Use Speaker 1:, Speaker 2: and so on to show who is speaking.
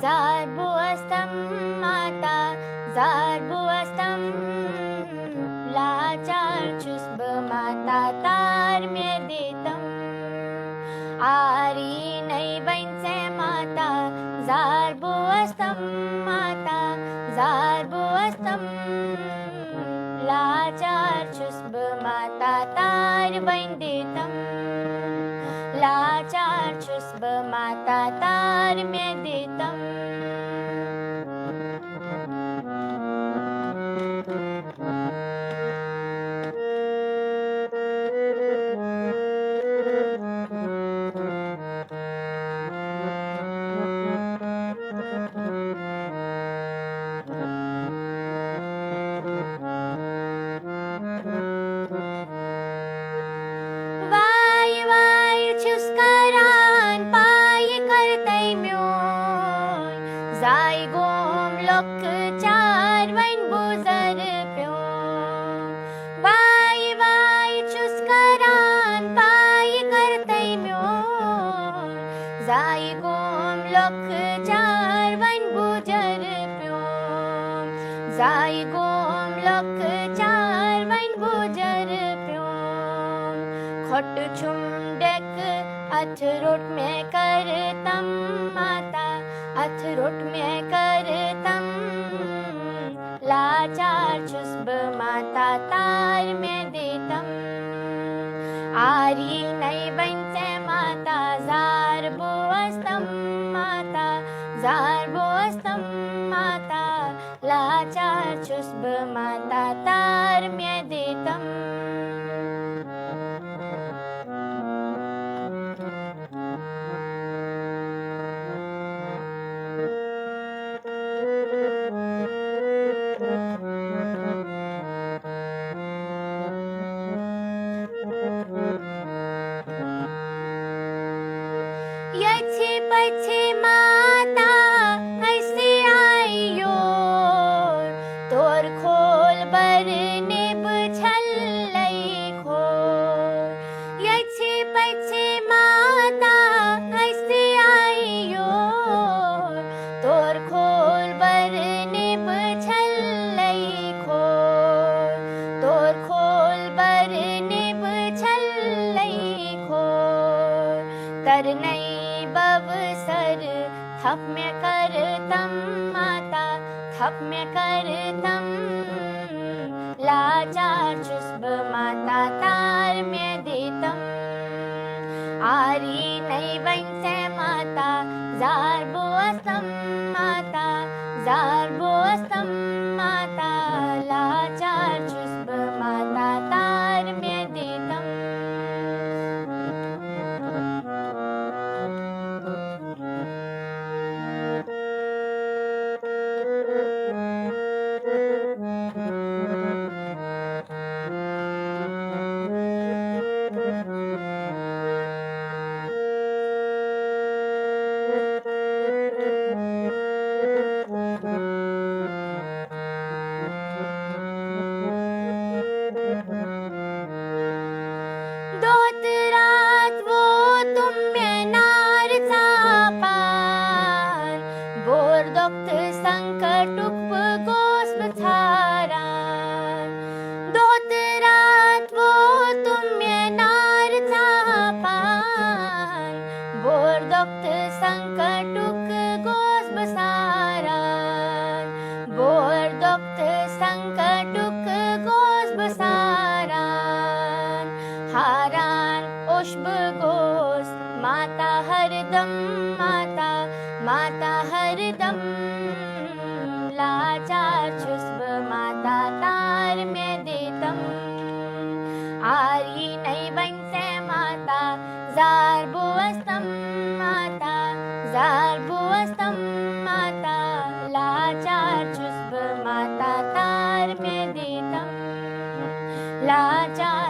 Speaker 1: zaar boztam mata, zaar boztam lacar çüsb mata tar medetam ari nay bainse mata, zaar boztam mata, zaar boztam lacar çüsb mata tar baindetam लाचार छुस्ब माता तार में देतम Zai gom lok char vain buzar pyon vai vai chuskaran pai kartai myon zai gom lok char vain buzar pyon zai gom lok char vain buzar pyon khot chumdak athrot mein kartam mata अथरोट में करतम लाचार छुस्ब माता तार में देतम आरी नई बनसे माता jar बोस्तम माता jar बोस्तम माता लाचार छुस्ब माता तार में देतम यछे पछे माता ऐसे आइयो तोर खोल बर नेब छल्लै खोर यछे पछे माता ऐसे आइयो तोर खोल बर नेब छल्लै खोर तोर खोल बर नेब छल्लै खोर तर नहीं बवसर थप में करतम माता थप में करतम लाचार छुस्ब माता तार में देतम आरी नहीं बनसे माता जार बोस्तम माता जार बोस्तम माता लाचार छुस्ब माता तार में देतम दोत रात वो तुम में नार चापान बोर दोक्त संकटुक गोस्प थारान दोत रात वो तुम में नार चापान बोर दोक्त संकटुक गोस्प सारान बोर दोक्त संकटुक गोस्प सारान हारान ओष्ब गोस माता हरदम माता माता हरदम लाचार छुस्ब माता तार में देतम आरी नहीं बनसे माता जार बोस्तम माता जार बोस्तम माता लाचार छुस्ब माता तार में देतम लाचार